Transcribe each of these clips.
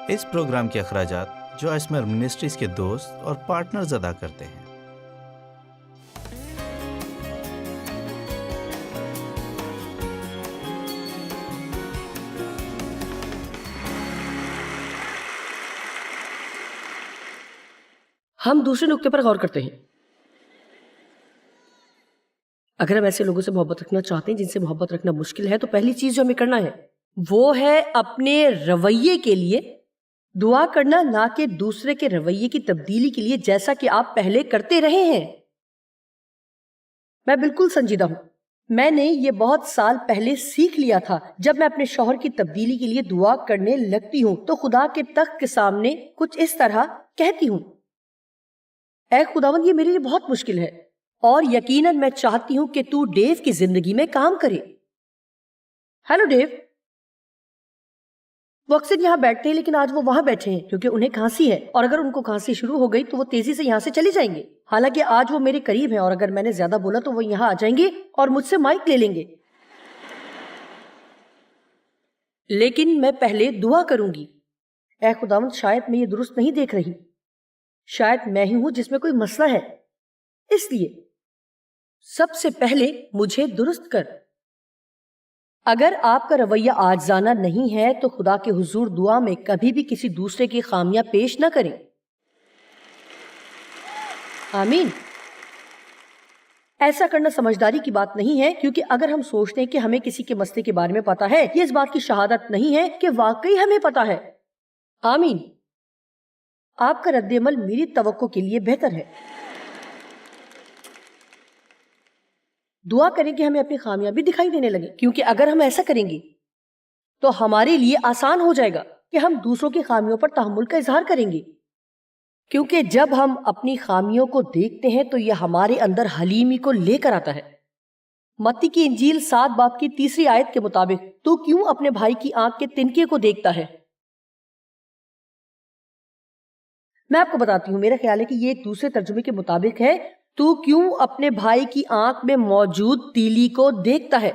اس programme کے اخراجات جو اسمر منسٹریز کے دوست اور پارٹنرز ادا کرتے ہیں۔ ہم دوسرے نقطے پر غور کرتے ہیں۔ اگر ہم ایسے لوگوں سے محبت رکھنا چاہتے ہیں جن سے محبت رکھنا مشکل ہے، تو پہلی چیز جو ہمیں کرنا ہے وہ ہے اپنے رویے کے لیے دعا کرنا، نہ کہ دوسرے کے رویے کی تبدیلی کے لیے، جیسا کہ آپ پہلے کرتے رہے ہیں۔ میں بالکل سنجیدہ ہوں۔ میں نے یہ بہت سال پہلے سیکھ لیا تھا۔ جب میں اپنے شوہر کی تبدیلی کے لیے دعا کرنے لگتی ہوں تو خدا کے تخت کے سامنے کچھ اس طرح کہتی ہوں: اے خداوند، یہ میرے لیے بہت مشکل ہے اور یقیناً میں چاہتی ہوں کہ تو ڈیو کی زندگی میں کام کرے۔ Hello due. وہ اکثر یہاں بیٹھتے ہیں لیکن آج وہ وہاں بیٹھے ہیں کیونکہ انہیں کھانسی ہے، اور اگر ان کو کھانسی شروع ہو گئی تو وہ تیزی سے یہاں سے چلے جائیں گے۔ حالانکہ آج وہ میرے قریب ہیں اور اگر میں نے زیادہ بولا تو وہ یہاں آ جائیں گے اور مجھ سے مائک لے لیں گے۔ لیکن میں پہلے دعا کروں گی: اے خداوند، شاید میں یہ درست نہیں دیکھ رہی، شاید میں ہی ہوں جس میں کوئی مسئلہ ہے، اس لیے سب سے پہلے مجھے درست کر۔ اگر آپ کا رویہ عاجزانہ نہیں ہے تو خدا کے حضور دعا میں کبھی بھی کسی دوسرے کی خامیاں پیش نہ کریں۔ آمین۔ ایسا کرنا سمجھداری کی بات نہیں ہے، کیونکہ اگر ہم سوچتے ہیں کہ ہمیں کسی کے مسئلے کے بارے میں پتا ہے، یہ اس بات کی شہادت نہیں ہے کہ واقعی ہمیں پتا ہے۔ آمین۔ آپ کا رد عمل میری توقع کے لیے بہتر ہے۔ دعا کریں کہ ہمیں اپنی خامیاں بھی دکھائی دینے لگیں، کیونکہ اگر ہم ایسا کریں گے تو ہمارے لیے آسان ہو جائے گا کہ ہم دوسروں کی خامیوں پر تحمل کا اظہار کریں گے، کیونکہ جب ہم اپنی خامیوں کو دیکھتے ہیں تو یہ ہمارے اندر حلیمی کو لے کر آتا ہے۔ متی کی انجیل 7 باب کی 3 آیت کے مطابق: تو کیوں اپنے بھائی کی آنکھ کے تنکے کو دیکھتا ہے؟ میں آپ کو بتاتی ہوں، میرا خیال ہے کہ یہ ایک دوسرے ترجمے کے مطابق ہے: تو کیوں اپنے بھائی کی آنکھ میں موجود تیلی کو دیکھتا ہے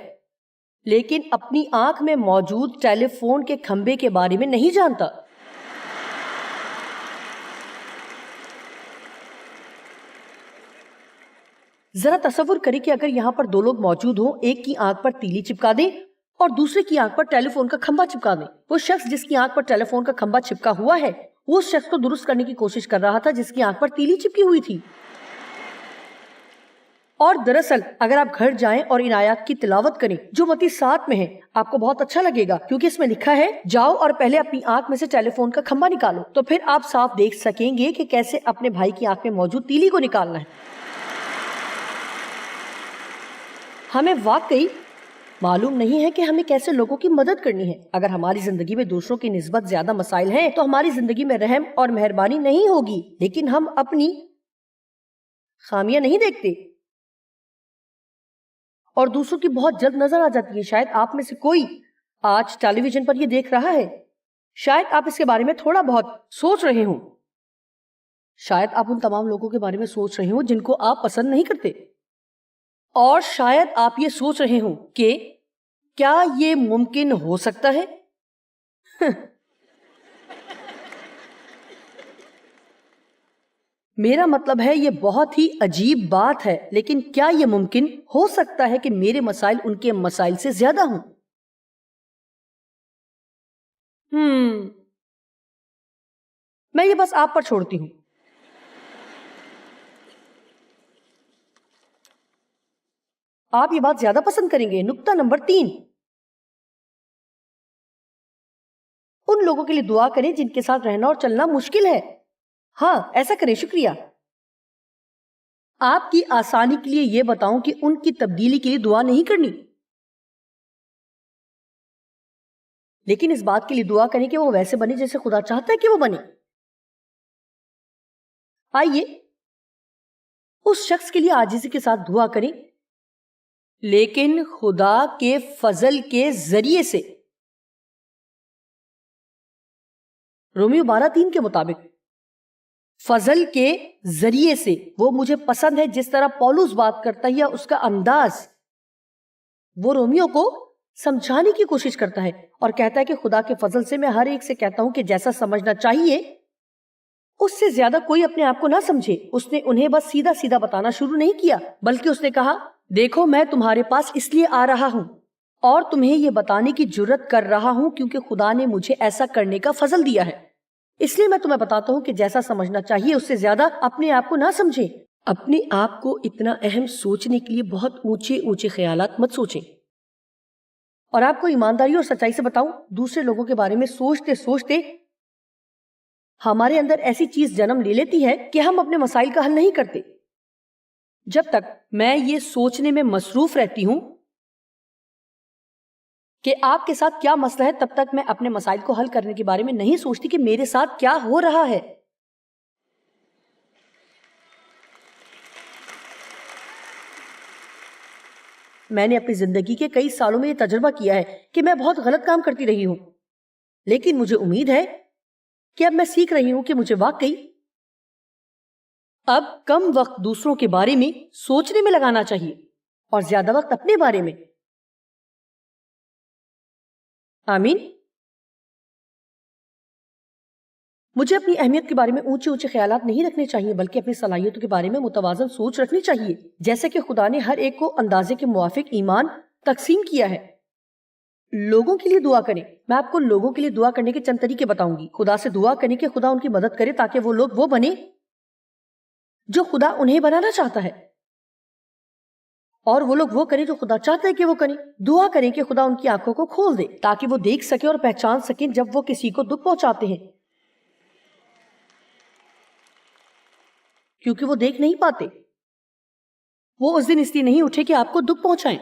لیکن اپنی آنکھ میں موجود ٹیلی فون کے کھمبے کے بارے میں نہیں جانتا؟ ذرا تصور کریں کہ اگر یہاں پر 2 لوگ موجود ہوں، ایک کی آنکھ پر تیلی چپکا دیں اور دوسرے کی آنکھ پر ٹیلی فون کا کھمبا چپکا دیں۔ وہ شخص جس کی آنکھ پر ٹیلی فون کا کھمبا چپکا ہوا ہے، وہ اس شخص کو درست کرنے کی کوشش کر رہا تھا جس کی آنکھ پر تیلی چپکی ہوئی تھی۔ اور دراصل اگر آپ گھر جائیں اور ان آیات کی تلاوت کریں جو متی 7 میں ہے، آپ کو بہت اچھا لگے گا، کیونکہ اس میں لکھا ہے: جاؤ اور پہلے اپنی آنکھ میں سے ٹیلی فون کا کھمبا نکالو، تو پھر آپ صاف دیکھ سکیں گے کہ کیسے اپنے بھائی کی آنکھ میں موجود تیلی کو نکالنا ہے۔ ہمیں واقعی معلوم نہیں ہے کہ ہمیں کیسے لوگوں کی مدد کرنی ہے۔ اگر ہماری زندگی میں دوسروں کی نسبت زیادہ مسائل ہیں تو ہماری زندگی میں رحم اور مہربانی نہیں ہوگی، لیکن ہم اپنی خامیاں نہیں دیکھتے اور دوسروں کی بہت جلد نظر آ جاتی ہے۔ شاید آپ میں سے کوئی آج ٹیلی ویژن پر یہ دیکھ رہا ہے، شاید آپ اس کے بارے میں تھوڑا بہت سوچ رہے ہوں، شاید آپ ان تمام لوگوں کے بارے میں سوچ رہے ہوں جن کو آپ پسند نہیں کرتے، اور شاید آپ یہ سوچ رہے ہوں کہ کیا یہ ممکن ہو سکتا ہے؟ میرا مطلب ہے یہ بہت ہی عجیب بات ہے، لیکن کیا یہ ممکن ہو سکتا ہے کہ میرے مسائل ان کے مسائل سے زیادہ ہوں؟ میں یہ بس آپ پر چھوڑتی ہوں۔ آپ یہ بات زیادہ پسند کریں گے۔ نقطہ نمبر 3، ان لوگوں کے لیے دعا کریں جن کے ساتھ رہنا اور چلنا مشکل ہے۔ ہاں، ایسا کریں۔ شکریہ۔ آپ کی آسانی کے لیے یہ بتاؤں کہ ان کی تبدیلی کے لیے دعا نہیں کرنی، لیکن اس بات کے لیے دعا کریں کہ وہ ویسے بنے جیسے خدا چاہتا ہے کہ وہ بنے۔ آئیے اس شخص کے لیے عاجزی کے ساتھ دعا کریں، لیکن خدا کے فضل کے ذریعے سے۔ رومیو 12:3 کے مطابق فضل کے ذریعے سے۔ وہ مجھے پسند ہے جس طرح پولس بات کرتا ہے یا اس کا انداز۔ وہ رومیو کو سمجھانے کی کوشش کرتا ہے اور کہتا ہے کہ خدا کے فضل سے میں ہر ایک سے کہتا ہوں کہ جیسا سمجھنا چاہیے اس سے زیادہ کوئی اپنے آپ کو نہ سمجھے۔ اس نے انہیں بس سیدھا سیدھا بتانا شروع نہیں کیا، بلکہ اس نے کہا دیکھو میں تمہارے پاس اس لیے آ رہا ہوں اور تمہیں یہ بتانے کی جرت کر رہا ہوں کیونکہ خدا نے مجھے ایسا کرنے کا فضل دیا ہے، اس لیے میں تمہیں بتاتا ہوں کہ جیسا سمجھنا چاہیے اس سے زیادہ اپنے آپ کو نہ سمجھیں۔ اپنے آپ کو اتنا اہم سوچنے کے لیے بہت اونچے اونچے خیالات مت سوچیں۔ اور آپ کو ایمانداری اور سچائی سے بتاؤں، دوسرے لوگوں کے بارے میں سوچتے سوچتے ہمارے اندر ایسی چیز جنم لے لیتی ہے کہ ہم اپنے مسائل کا حل نہیں کرتے۔ جب تک میں یہ سوچنے میں مصروف رہتی ہوں کہ آپ کے ساتھ کیا مسئلہ ہے، تب تک میں اپنے مسائل کو حل کرنے کے بارے میں نہیں سوچتی کہ میرے ساتھ کیا ہو رہا ہے۔ میں نے اپنی زندگی کے کئی سالوں میں یہ تجربہ کیا ہے کہ میں بہت غلط کام کرتی رہی ہوں، لیکن مجھے امید ہے کہ اب میں سیکھ رہی ہوں کہ مجھے واقعی اب کم وقت دوسروں کے بارے میں سوچنے میں لگانا چاہیے اور زیادہ وقت اپنے بارے میں۔ آمین۔ مجھے اپنی اہمیت کے بارے میں اونچے اونچے خیالات نہیں رکھنے چاہیے، بلکہ اپنی صلاحیتوں کے بارے میں متوازن سوچ رکھنی چاہیے، جیسے کہ خدا نے ہر ایک کو اندازے کے موافق ایمان تقسیم کیا ہے۔ لوگوں کے لیے دعا کریں۔ میں آپ کو لوگوں کے لیے دعا کرنے کے چند طریقے بتاؤں گی۔ خدا سے دعا کریں کہ خدا ان کی مدد کرے تاکہ وہ لوگ وہ بنے جو خدا انہیں بنانا چاہتا ہے، اور وہ لوگ وہ کریں جو خدا چاہتا ہے کہ وہ کریں۔ دعا کریں کہ خدا ان کی آنکھوں کو کھول دے تاکہ وہ دیکھ سکیں اور پہچان سکیں جب وہ کسی کو دکھ پہنچاتے ہیں، کیونکہ وہ دیکھ نہیں پاتے۔ وہ اس دن اس لیے نہیں اٹھے کہ آپ کو دکھ پہنچائیں۔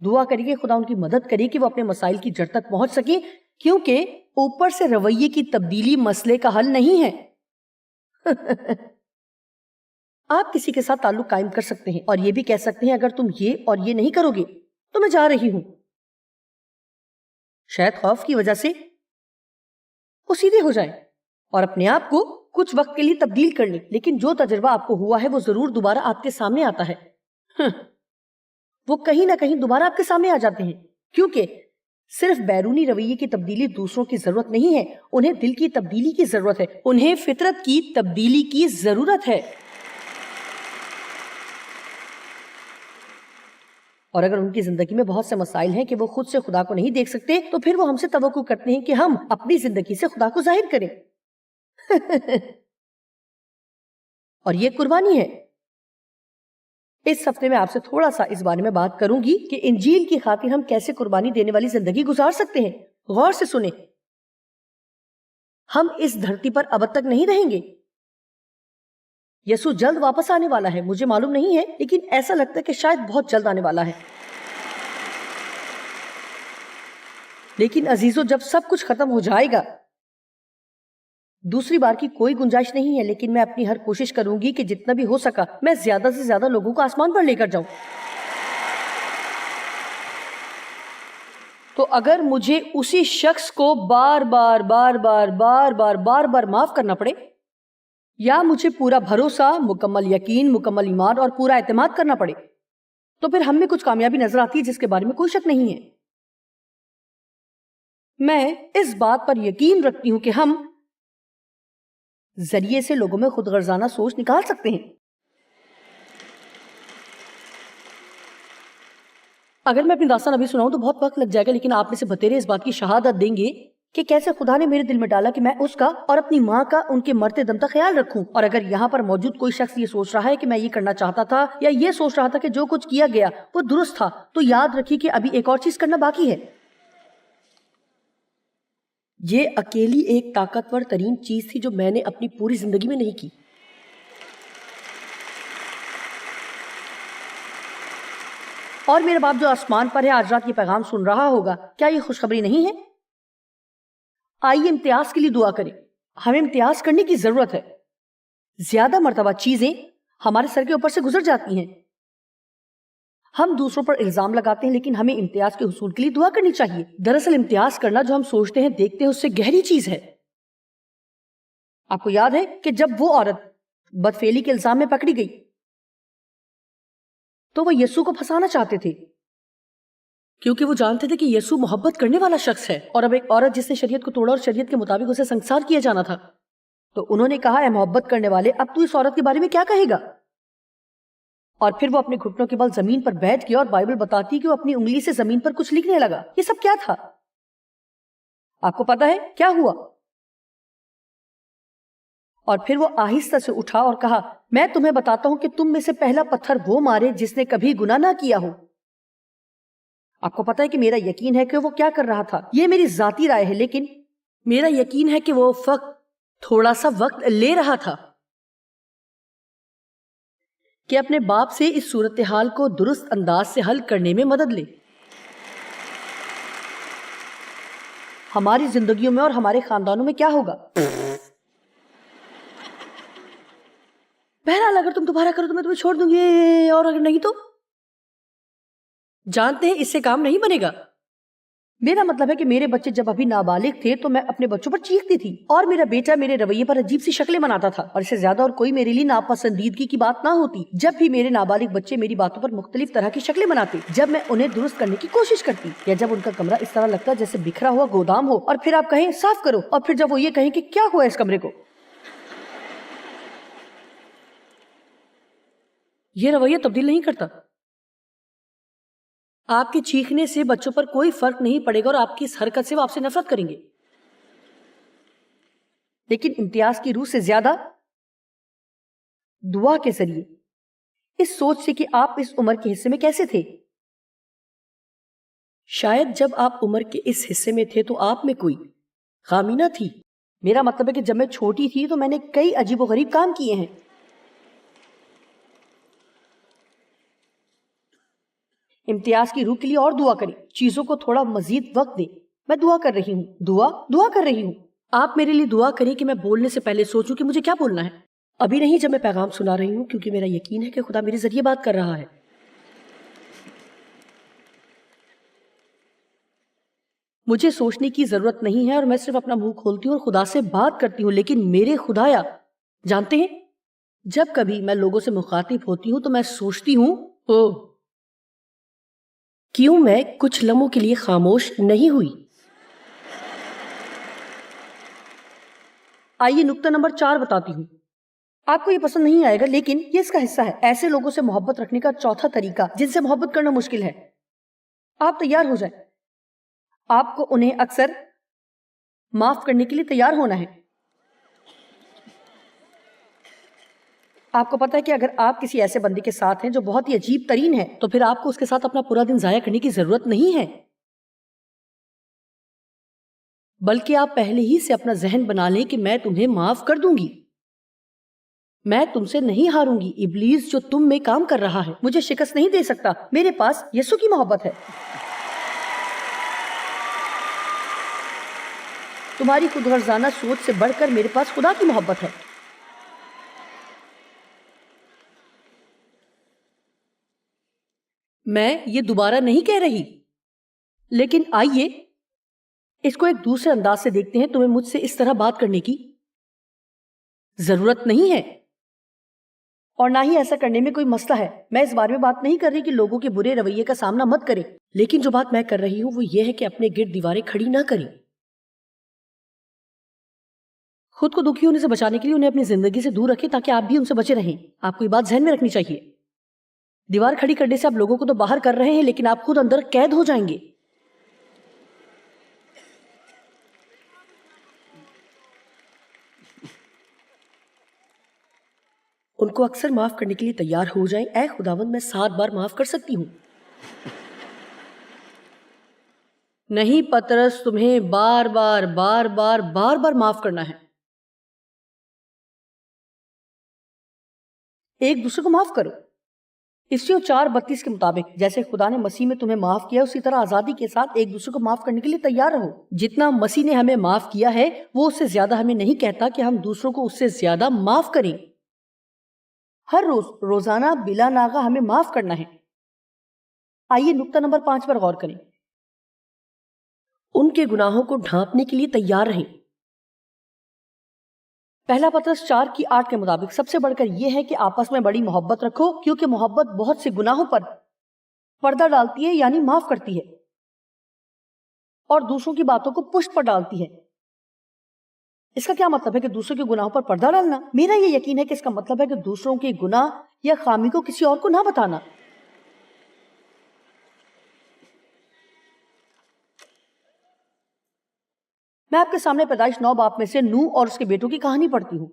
دعا کریں کہ خدا ان کی مدد کرے کہ وہ اپنے مسائل کی جڑ تک پہنچ سکیں، کیونکہ اوپر سے رویے کی تبدیلی مسئلے کا حل نہیں ہے۔ آپ کسی کے ساتھ تعلق قائم کر سکتے ہیں اور یہ بھی کہہ سکتے ہیں اگر تم یہ اور یہ نہیں کرو گے تو میں جا رہی ہوں۔ شاید خوف کی وجہ سے وہ سیدھے ہو جائیں اور اپنے آپ کو کچھ وقت کے لیے تبدیل کر لیں، لیکن جو تجربہ آپ کو ہوا ہے وہ ضرور دوبارہ آپ کے سامنے آتا ہے۔ وہ کہیں نہ کہیں دوبارہ آپ کے سامنے آ جاتے ہیں، کیونکہ صرف بیرونی رویے کی تبدیلی دوسروں کی ضرورت نہیں ہے، انہیں دل کی تبدیلی کی ضرورت ہے، انہیں فطرت کی تبدیلی کی ضرورت ہے۔ اور اگر ان کی زندگی میں بہت سے مسائل ہیں کہ وہ خود سے خدا کو نہیں دیکھ سکتے، تو پھر وہ ہم سے توقع کرتے ہیں کہ ہم اپنی زندگی سے خدا کو ظاہر کریں۔ اور یہ قربانی ہے۔ اس ہفتے میں آپ سے تھوڑا سا اس بارے میں بات کروں گی کہ انجیل کی خاطر ہم کیسے قربانی دینے والی زندگی گزار سکتے ہیں۔ غور سے سنیں، ہم اس دھرتی پر ابد تک نہیں رہیں گے۔ یسوع جلد واپس آنے والا ہے، مجھے معلوم نہیں ہے، لیکن ایسا لگتا ہے کہ شاید بہت جلد آنے والا ہے۔ لیکن عزیزو، جب سب کچھ ختم ہو جائے گا، دوسری بار کی کوئی گنجائش نہیں ہے، لیکن میں اپنی ہر کوشش کروں گی کہ جتنا بھی ہو سکا میں زیادہ سے زیادہ لوگوں کو آسمان پر لے کر جاؤں۔ تو اگر مجھے اسی شخص کو بار بار بار بار بار بار بار بار معاف کرنا پڑے، یا مجھے پورا بھروسہ، مکمل یقین، مکمل ایمان اور پورا اعتماد کرنا پڑے، تو پھر ہم میں کچھ کامیابی نظر آتی ہے جس کے بارے میں کوئی شک نہیں ہے۔ میں اس بات پر یقین رکھتی ہوں کہ ہم ذریعے سے لوگوں میں خود غرضانہ سوچ نکال سکتے ہیں۔ اگر میں اپنی داستان ابھی سناؤں تو بہت وقت لگ جائے گا، لیکن آپ میں سے بتیرے اس بات کی شہادت دیں گے کہ کیسے خدا نے میرے دل میں ڈالا کہ میں اس کا اور اپنی ماں کا ان کے مرتے دم تک خیال رکھوں۔ اور اگر یہاں پر موجود کوئی شخص یہ سوچ رہا ہے کہ میں یہ کرنا چاہتا تھا یا یہ سوچ رہا تھا کہ جو کچھ کیا گیا وہ درست تھا، تو یاد رکھیے کہ ابھی ایک اور چیز کرنا باقی ہے۔ یہ اکیلی ایک طاقتور ترین چیز تھی جو میں نے اپنی پوری زندگی میں نہیں کی۔ اور میرے باپ جو آسمان پر ہے آج رات یہ پیغام سن رہا ہوگا، کیا یہ خوشخبری نہیں ہے؟ آئیے امتیاز کے لیے دعا کریں۔ ہمیں امتیاز کرنے کی ضرورت ہے۔ زیادہ مرتبہ چیزیں ہمارے سر کے اوپر سے گزر جاتی ہیں، ہم دوسروں پر الزام لگاتے ہیں، لیکن ہمیں امتیاز کے حصول کے لیے دعا کرنی چاہیے۔ دراصل امتیاز کرنا جو ہم سوچتے ہیں، دیکھتے ہیں، اس سے گہری چیز ہے۔ آپ کو یاد ہے کہ جب وہ عورت بدفعلی کے الزام میں پکڑی گئی تو وہ یسوع کو پھنسانا چاہتے تھے، کیونکہ وہ جانتے تھے کہ یسوع محبت کرنے والا شخص ہے، اور اب ایک عورت جس نے شریعت کو توڑا اور شریعت کے مطابق اسے سنسار کیا جانا تھا، تو انہوں نے کہا، اے محبت کرنے والے، اب تو اس عورت کے بارے میں کیا کہے گا؟ اور پھر وہ اپنے گھٹنوں کے بل زمین پر بیٹھ گیا، اور بائبل بتاتی کہ وہ اپنی انگلی سے زمین پر کچھ لکھنے لگا۔ یہ سب کیا تھا؟ آپ کو پتا ہے کیا ہوا؟ اور پھر وہ آہستہ سے اٹھا اور کہا، میں تمہیں بتاتا ہوں کہ تم میں سے پہلا پتھر وہ مارے جس نے کبھی گناہ نہ کیا ہو۔ آپ کو پتا ہے کہ میرا یقین ہے کہ وہ کیا کر رہا تھا۔ یہ میری ذاتی رائے ہے، لیکن میرا یقین ہے کہ وہ تھوڑا سا وقت لے رہا تھا کہ اپنے باپ سے اس صورتحال کو درست انداز سے حل کرنے میں مدد لے۔ ہماری زندگیوں میں اور ہمارے خاندانوں میں کیا ہوگا؟ بہرحال اگر تم دوبارہ کرو تو میں تمہیں چھوڑ دوں گی، اور اگر نہیں تو جانتے ہیں اس سے کام نہیں بنے گا۔ میرا مطلب ہے کہ میرے بچے جب ابھی نابالغ تھے تو میں اپنے بچوں پر چیختی تھی، اور میرا بیٹا میرے رویے پر عجیب سی شکلیں بناتا تھا، اور اس سے زیادہ اور کوئی میرے لیے ناپسندیدگی کی بات نہ ہوتی جب بھی میرے نابالغ بچے میری باتوں پر مختلف طرح کی شکلیں بناتے، جب میں انہیں درست کرنے کی کوشش کرتی، یا جب ان کا کمرہ اس طرح لگتا جیسے بکھرا ہوا گودام ہو، اور پھر آپ کہیں صاف کرو، اور پھر جب وہ یہ کہیں کہ کیا ہوا اس کمرے کو۔ یہ رویہ تبدیل نہیں کرتا۔ آپ کے چیخنے سے بچوں پر کوئی فرق نہیں پڑے گا، اور آپ کی اس حرکت سے وہ آپ سے نفرت کریں گے، لیکن امتیاز کی روح سے زیادہ دعا کے ذریعے، اس سوچ سے کہ آپ اس عمر کے حصے میں کیسے تھے۔ شاید جب آپ عمر کے اس حصے میں تھے تو آپ میں کوئی خامی نہ تھی۔ میرا مطلب ہے کہ جب میں چھوٹی تھی تو میں نے کئی عجیب و غریب کام کیے ہیں۔ امتیاز کی روح کے لیے اور دعا کریں، چیزوں کو تھوڑا مزید وقت دیں۔ میں دعا کر رہی ہوں، دعا کر رہی ہوں۔ آپ میرے لیے دعا کریں کہ میں بولنے سے پہلے سوچوں کہ مجھے کیا بولنا ہے۔ ابھی نہیں، جب میں پیغام سنا رہی ہوں، کیونکہ میرا یقین ہے کہ خدا میرے ذریعے بات کر رہا ہے۔ مجھے سوچنے کی ضرورت نہیں ہے، اور میں صرف اپنا منہ کھولتی ہوں اور خدا سے بات کرتی ہوں۔ لیکن میرے خدایا جانتے ہیں، جب کبھی میں لوگوں سے مخاطب ہوتی ہوں تو میں سوچتی ہوں، کیوں میں کچھ لمحوں کے لیے خاموش نہیں ہوئی؟ آئیے نقطہ نمبر 4 بتاتی ہوں۔ آپ کو یہ پسند نہیں آئے گا، لیکن یہ اس کا حصہ ہے۔ ایسے لوگوں سے محبت رکھنے کا چوتھا طریقہ جن سے محبت کرنا مشکل ہے۔ آپ تیار ہو جائیں، آپ کو انہیں اکثر معاف کرنے کے لیے تیار ہونا ہے۔ آپ کو پتا ہے کہ اگر آپ کسی ایسے بندے کے ساتھ ہیں جو بہت ہی عجیب ترین ہے، تو پھر آپ کو اس کے ساتھ اپنا پورا دن ضائع کرنے کی ضرورت نہیں ہے، بلکہ آپ پہلے ہی سے اپنا ذہن بنا لیں کہ میں تمہیں معاف کر دوں گی، میں تم سے نہیں ہاروں گی۔ ابلیس جو تم میں کام کر رہا ہے مجھے شکست نہیں دے سکتا، میرے پاس یسوع کی محبت ہے۔ تمہاری خود غرضانہ سوچ سے بڑھ کر میرے پاس خدا کی محبت ہے۔ میں یہ دوبارہ نہیں کہہ رہی، لیکن آئیے اس کو ایک دوسرے انداز سے دیکھتے ہیں۔ تمہیں مجھ سے اس طرح بات کرنے کی ضرورت نہیں ہے، اور نہ ہی ایسا کرنے میں کوئی مسئلہ ہے۔ میں اس بارے میں بات نہیں کر رہی کہ لوگوں کے برے رویے کا سامنا مت کریں، لیکن جو بات میں کر رہی ہوں وہ یہ ہے کہ اپنے گرد دیواریں کھڑی نہ کریں۔ خود کو دکھی ہونے سے بچانے کے لیے انہیں اپنی زندگی سے دور رکھیں تاکہ آپ بھی ان سے بچے رہیں۔ آپ کو یہ بات ذہن میں رکھنی چاہیے۔ دیوار کھڑی کرنے سے آپ لوگوں کو تو باہر کر رہے ہیں، لیکن آپ خود اندر قید ہو جائیں گے۔ ان کو اکثر معاف کرنے کے لیے تیار ہو جائیں۔ اے خداوند، میں 7 بار معاف کر سکتی ہوں۔ نہیں پترس، تمہیں بار بار معاف کرنا ہے۔ ایک دوسرے کو معاف کرو۔ اسیو 4:32 کے مطابق جیسے خدا نے مسیح میں تمہیں معاف کیا، اسی طرح آزادی کے ساتھ ایک دوسرے کو معاف کرنے کے لیے تیار رہو۔ جتنا مسیح نے ہمیں معاف کیا ہے وہ اس سے زیادہ ہمیں نہیں کہتا کہ ہم دوسروں کو اس سے زیادہ معاف کریں۔ ہر روز روزانہ بلا ناغہ ہمیں معاف کرنا ہے۔ آئیے نقطہ نمبر 5 پر غور کریں۔ ان کے گناہوں کو ڈھانپنے کے لیے تیار رہیں۔ پہلا پترس 4:8 کے مطابق سب سے بڑھ کر یہ ہے کہ آپس میں بڑی محبت رکھو، کیونکہ محبت بہت سے گناہوں پر پردہ ڈالتی ہے، یعنی معاف کرتی ہے۔ اور دوسروں کی باتوں کو پشت پر ڈالتی ہے. اس کا کیا مطلب ہے کہ دوسروں کے گناہوں پر پردہ ڈالنا؟ میرا یہ یقین ہے کہ اس کا مطلب ہے کہ دوسروں کے گناہ یا خامی کو کسی اور کو نہ بتانا. میں آپ کے سامنے پیدائش 9 باب میں سے نوح اور اس کے بیٹوں کی کہانی پڑھتی ہوں.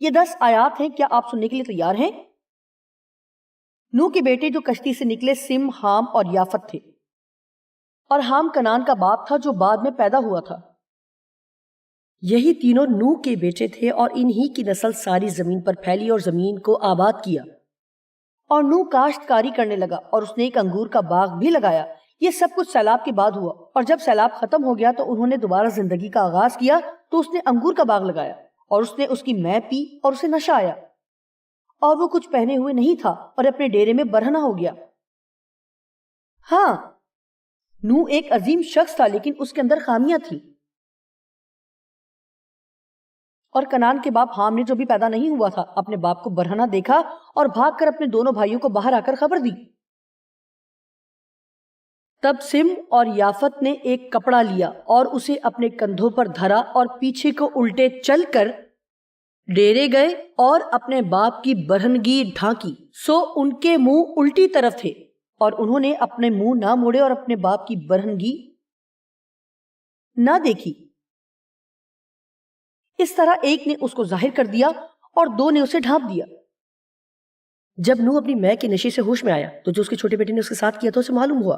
یہ 10 آیات ہیں. کیا آپ سننے کے لیے تیار ہیں؟ نوح کے بیٹے جو کشتی سے نکلے سم، حام اور یافت تھے. اور حام کنعان کا باپ تھا جو بعد میں پیدا ہوا تھا. یہی تینوں نوح کے بیٹے تھے اور انہی کی نسل ساری زمین پر پھیلی اور زمین کو آباد کیا. اور نوح کاشتکاری کرنے لگا اور اس نے ایک انگور کا باغ بھی لگایا. یہ سب کچھ سیلاب کے بعد ہوا. اور جب سیلاب ختم ہو گیا تو انہوں نے دوبارہ زندگی کا آغاز کیا. تو اس نے انگور کا باغ لگایا اور اس نے اس کی مے پی اور اسے نشہ آیا اور وہ کچھ پہنے ہوئے نہیں تھا اور اپنے ڈیرے میں برہنہ ہو گیا. ہاں، نوح ایک عظیم شخص تھا لیکن اس کے اندر خامیاں تھیں. اور کنعان کے باپ حام نے جو بھی پیدا نہیں ہوا تھا اپنے باپ کو برہنہ دیکھا اور بھاگ کر اپنے دونوں بھائیوں کو باہر آ کر خبر دی. تب سم اور یافت نے ایک کپڑا لیا اور اسے اپنے کندھوں پر دھرا اور پیچھے کو الٹے چل کر ڈیرے گئے اور اپنے باپ کی برہنگی ڈھانکی. سو ان کے منہ الٹی طرف تھے اور انہوں نے اپنے منہ نہ موڑے اور اپنے باپ کی برہنگی نہ دیکھی. اس طرح ایک نے اس کو ظاہر کر دیا اور 2 نے اسے ڈھانپ دیا. جب نوح اپنی مے کے نشے سے ہوش میں آیا تو جو اس کے چھوٹے بیٹے نے اس کے ساتھ کیا تو اسے معلوم ہوا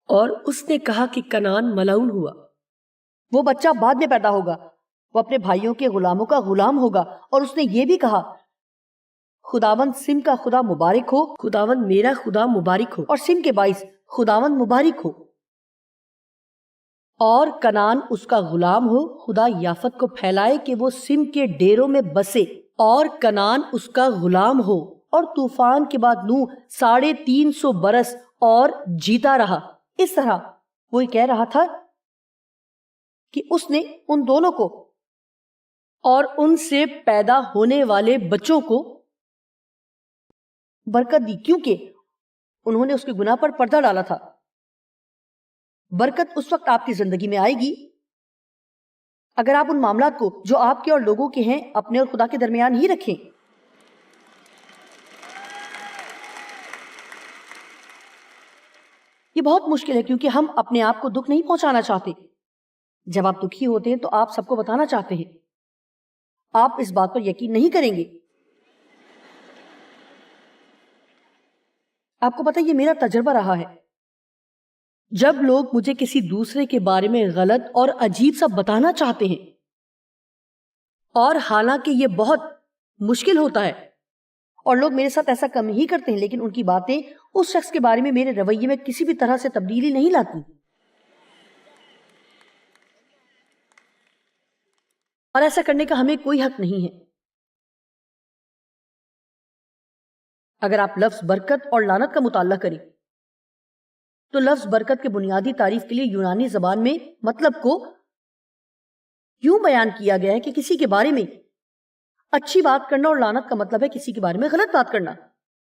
اور اس نے کہا کہ کنعان ملعون ہوا. وہ بچہ بعد میں پیدا ہوگا، وہ اپنے بھائیوں کے غلاموں کا غلام ہوگا. اور اس نے یہ بھی کہا خداوند سم کا خدا مبارک ہو، خداوند میرا خدا مبارک ہو، اور سم کے باعث خداوند مبارک ہو. اور کنعان اس کا غلام ہو. خدا یافت کو پھیلائے کہ وہ سم کے ڈیروں میں بسے اور کنعان اس کا غلام ہو. اور طوفان کے بعد نوح 350 برس اور جیتا رہا. اس طرح وہ یہ کہہ رہا تھا کہ اس نے ان دونوں کو اور ان سے پیدا ہونے والے بچوں کو برکت دی کیونکہ انہوں نے اس کے گناہ پر پردہ ڈالا تھا. برکت اس وقت آپ کی زندگی میں آئے گی اگر آپ ان معاملات کو جو آپ کے اور لوگوں کے ہیں اپنے اور خدا کے درمیان ہی رکھیں. یہ بہت مشکل ہے کیونکہ ہم اپنے آپ کو دکھ نہیں پہنچانا چاہتے. جب آپ دکھی ہوتے ہیں تو آپ سب کو بتانا چاہتے ہیں. آپ اس بات پر یقین نہیں کریں گے. آپ کو پتہ یہ میرا تجربہ رہا ہے. جب لوگ مجھے کسی دوسرے کے بارے میں غلط اور عجیب سا بتانا چاہتے ہیں اور حالانکہ یہ بہت مشکل ہوتا ہے اور لوگ میرے ساتھ ایسا کم ہی کرتے ہیں لیکن ان کی باتیں اس شخص کے بارے میں میرے رویے میں کسی بھی طرح سے تبدیلی نہیں لاتی. اور ایسا کرنے کا ہمیں کوئی حق نہیں ہے. اگر آپ لفظ برکت اور لعنت کا مطالعہ کریں تو لفظ برکت کے بنیادی تعریف کے لیے یونانی زبان میں مطلب کو یوں بیان کیا گیا ہے کہ کسی کے بارے میں اچھی بات کرنا، اور لعنت کا مطلب ہے کسی کے بارے میں غلط بات کرنا.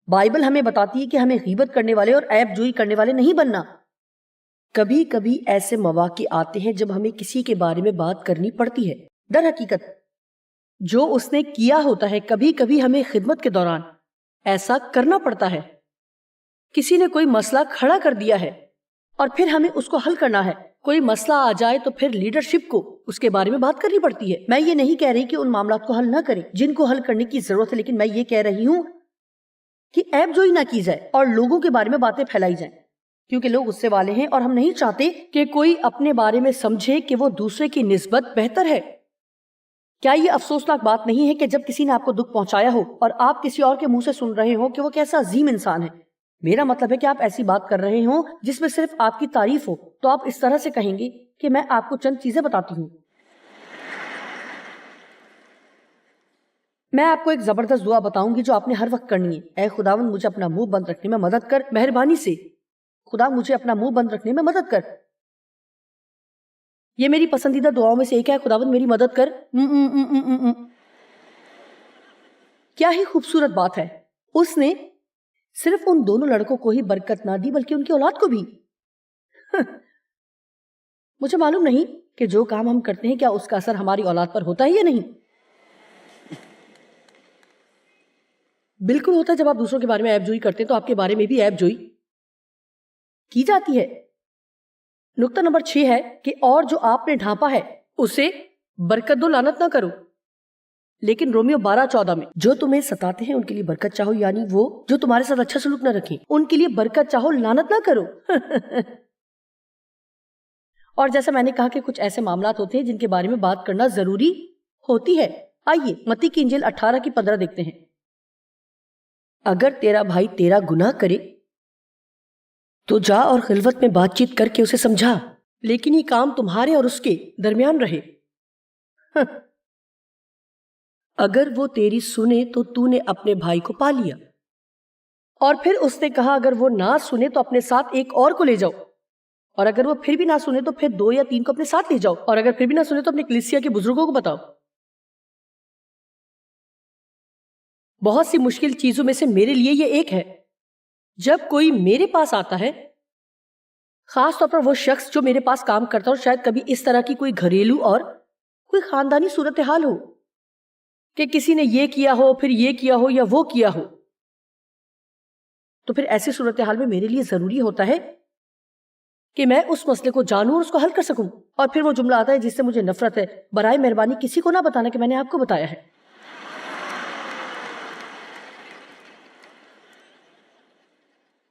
بائبل ہمیں بتاتی ہے کہ ہمیں غیبت کرنے والے اور عیب جوئی کرنے والے نہیں بننا. کبھی کبھی ایسے مواقع آتے ہیں جب ہمیں کسی کے بارے میں بات کرنی پڑتی ہے. در حقیقت جو اس نے کیا ہوتا ہے کبھی کبھی ہمیں خدمت کے دوران ایسا کرنا پڑتا ہے. کسی نے کوئی مسئلہ کھڑا کر دیا ہے اور پھر ہمیں اس کو حل کرنا ہے. کوئی مسئلہ آ جائے تو پھر لیڈرشپ کو اس کے بارے میں بات کرنی پڑتی ہے. میں یہ نہیں کہہ رہی کہ ان معاملات کو حل نہ کریں جن کو حل کرنے کی ضرورت ہے، لیکن میں یہ کہہ رہی ہوں کہ عیب جوئی نہ کی جائے اور لوگوں کے بارے میں باتیں پھیلائی جائیں کیونکہ لوگ غصے والے ہیں اور ہم نہیں چاہتے کہ کوئی اپنے بارے میں سمجھے کہ وہ دوسرے کی نسبت بہتر ہے. کیا یہ افسوسناک بات نہیں ہے کہ جب کسی نے آپ کو دکھ پہنچایا ہو اور آپ کسی اور کے منہ سے سن رہے ہو کہ وہ کیسا عظیم انسان ہے؟ میرا مطلب ہے کہ آپ ایسی بات کر رہے ہوں جس میں صرف آپ کی تعریف ہو، تو آپ اس طرح سے کہیں گے کہ میں آپ کو چند چیزیں بتاتی ہوں. میں آپ کو ایک زبردست دعا بتاؤں گی جو آپ نے ہر وقت کرنی ہے. اے خداوند مجھے اپنا منہ بند رکھنے میں مدد کر، مہربانی سے. خدا مجھے اپنا منہ بند رکھنے میں مدد کر. یہ میری پسندیدہ دعاؤں میں سے ایک ہے. خداوند میری مدد کر. کیا ہی خوبصورت بات ہے. اس نے صرف ان دونوں لڑکوں کو ہی برکت نہ دی بلکہ ان کی اولاد کو بھی. مجھے معلوم نہیں کہ جو کام ہم کرتے ہیں کیا اس کا اثر ہماری اولاد پر ہوتا ہے یا نہیں. بالکل ہوتا ہے. جب آپ دوسروں کے بارے میں عیب جوئی کرتے ہیں تو آپ کے بارے میں بھی عیب جوئی کی جاتی ہے. نقطہ نمبر 6 ہے کہ اور جو آپ نے ڈھانپا ہے اسے برکت دو، لعنت نہ کرو. لیکن رومیو 12:14 میں جو تمہیں ستاتے ہیں ان کے لیے برکت چاہو، یعنی وہ جو تمہارے ساتھ اچھا سلوک نہ رکھیں ان کے لیے برکت چاہو، لعنت نہ کرو. اور جیسا میں نے کہا کہ کچھ ایسے معاملات ہوتے ہیں جن کے بارے میں بات کرنا ضروری ہوتی ہے. آئیے متی کی انجیل 18:15 دیکھتے ہیں. اگر تیرا بھائی تیرا گناہ کرے تو جا اور خلوت میں بات چیت کر کے اسے سمجھا، لیکن یہ کام تمہارے اور اس کے درمیان رہے. اگر وہ تیری سنے تو تو نے اپنے بھائی کو پا لیا. اور پھر اس نے کہا اگر وہ نہ سنے تو اپنے ساتھ ایک اور کو لے جاؤ، اور اگر وہ پھر بھی نہ سنے تو پھر 2 یا 3 کو اپنے ساتھ لے جاؤ، اور اگر پھر بھی نہ سنے تو اپنی کلیسیا کے بزرگوں کو بتاؤ. بہت سی مشکل چیزوں میں سے میرے لیے یہ ایک ہے. جب کوئی میرے پاس آتا ہے، خاص طور پر وہ شخص جو میرے پاس کام کرتا ہے اور شاید کبھی اس طرح کی کوئی گھریلو اور کوئی خاندانی صورتحال ہو کہ کسی نے یہ کیا ہو، پھر یہ کیا ہو یا وہ کیا ہو، تو پھر ایسی صورتحال میں میرے لیے ضروری ہوتا ہے کہ میں اس مسئلے کو جانوں اور اس کو حل کر سکوں. اور پھر وہ جملہ آتا ہے جس سے مجھے نفرت ہے، برائے مہربانی کسی کو نہ بتانا کہ میں نے آپ کو بتایا ہے.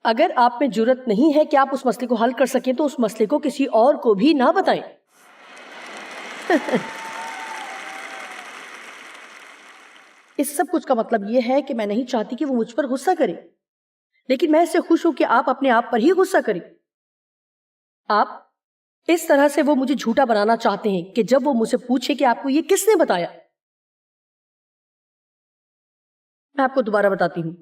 اگر آپ میں جرت نہیں ہے کہ آپ اس مسئلے کو حل کر سکیں تو اس مسئلے کو کسی اور کو بھی نہ بتائیں. اس سب کچھ کا مطلب یہ ہے کہ میں نہیں چاہتی کہ وہ مجھ پر غصہ کرے، لیکن میں اس سے خوش ہوں کہ آپ اپنے آپ پر ہی غصہ کریں. آپ اس طرح سے وہ مجھے جھوٹا بنانا چاہتے ہیں کہ جب وہ مجھ سے پوچھے کہ آپ کو یہ کس نے بتایا. میں آپ کو دوبارہ بتاتی ہوں،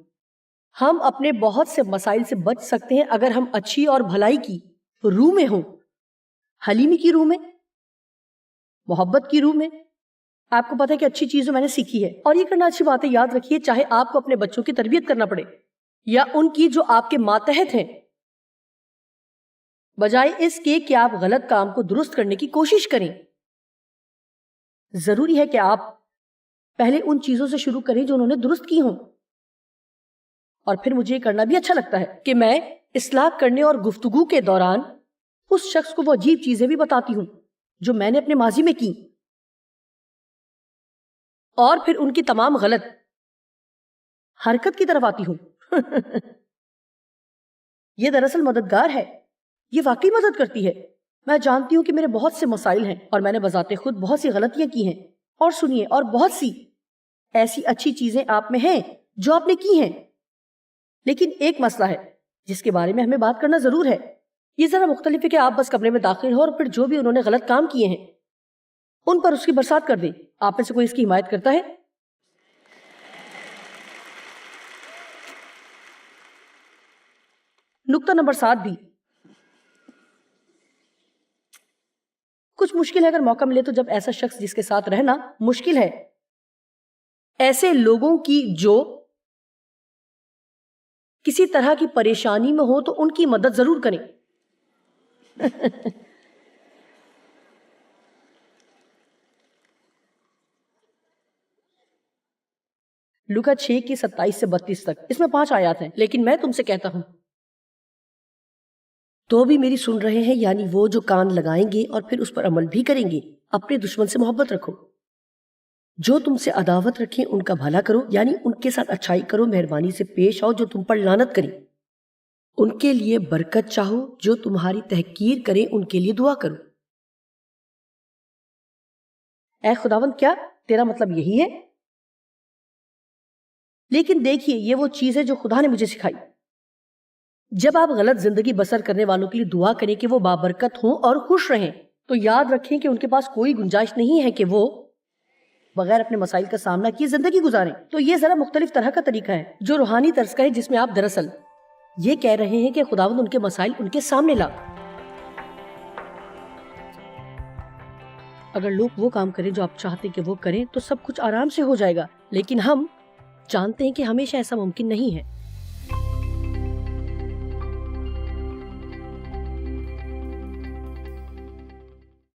ہم اپنے بہت سے مسائل سے بچ سکتے ہیں اگر ہم اچھی اور بھلائی کی روح میں ہوں، حلیمی کی روح میں، محبت کی روح میں. آپ کو پتہ ہے کہ اچھی چیزوں میں نے سیکھی ہے، اور یہ کرنا اچھی بات ہے. یاد رکھیے چاہے آپ کو اپنے بچوں کی تربیت کرنا پڑے یا ان کی جو آپ کے ماتحت ہیں، بجائے اس کے کہ آپ غلط کام کو درست کرنے کی کوشش کریں، ضروری ہے کہ آپ پہلے ان چیزوں سے شروع کریں جو انہوں نے درست کی ہوں. اور پھر مجھے یہ کرنا بھی اچھا لگتا ہے کہ میں اصلاح کرنے اور گفتگو کے دوران اس شخص کو وہ عجیب چیزیں بھی بتاتی ہوں جو میں نے اپنے ماضی میں کی، اور پھر ان کی تمام غلط حرکت کی طرف آتی ہوں. یہ دراصل مددگار ہے، یہ واقعی مدد کرتی ہے. میں جانتی ہوں کہ میرے بہت سے مسائل ہیں اور میں نے بذات خود بہت سی غلطیاں کی ہیں، اور سنیے، اور بہت سی ایسی اچھی چیزیں آپ میں ہیں جو آپ نے کی ہیں. لیکن ایک مسئلہ ہے جس کے بارے میں ہمیں بات کرنا ضرور ہے. یہ ذرا مختلف ہے کہ آپ بس کمرے میں داخل ہو اور پھر جو بھی انہوں نے غلط کام کیے ہیں ان پر اس کی برسات کر دیں. آپ میں سے کوئی اس کی حمایت کرتا ہے؟ نقطہ نمبر 7 بھی کچھ مشکل ہے. اگر موقع ملے تو جب ایسا شخص جس کے ساتھ رہنا مشکل ہے، ایسے لوگوں کی جو کسی طرح کی پریشانی میں ہو تو ان کی مدد ضرور کریں. لوکا 6:27 سے 32 تک، اس میں 5 آیات ہیں. لیکن میں تم سے کہتا ہوں تو بھی میری سن رہے ہیں، یعنی وہ جو کان لگائیں گے اور پھر اس پر عمل بھی کریں گے. اپنے دشمن سے محبت رکھو، جو تم سے عداوت رکھیں ان کا بھلا کرو، یعنی ان کے ساتھ اچھائی کرو. مہربانی سے پیش آؤ جو تم پر لعنت کریں، ان کے لیے برکت چاہو. جو تمہاری تحقیر کریں ان کے لیے دعا کرو. اے خداوند، کیا تیرا مطلب یہی ہے؟ لیکن دیکھیے، یہ وہ چیز ہے جو خدا نے مجھے سکھائی. جب آپ غلط زندگی بسر کرنے والوں کے لیے دعا کریں کہ وہ بابرکت ہوں اور خوش رہیں، تو یاد رکھیں کہ ان کے پاس کوئی گنجائش نہیں ہے کہ وہ بغیر اپنے مسائل کا سامنا کیے زندگی گزاریں. تو یہ ذرا مختلف طرح کا طریقہ ہے جو روحانی طرز کا ہے، جس میں آپ دراصل یہ کہہ رہے ہیں کہ خداوند ان کے مسائل ان کے سامنے لا. اگر لوگ وہ کام کریں جو آپ چاہتے کہ وہ کریں تو سب کچھ آرام سے ہو جائے گا. لیکن ہم جانتے ہیں کہ ہمیشہ ایسا ممکن نہیں ہے.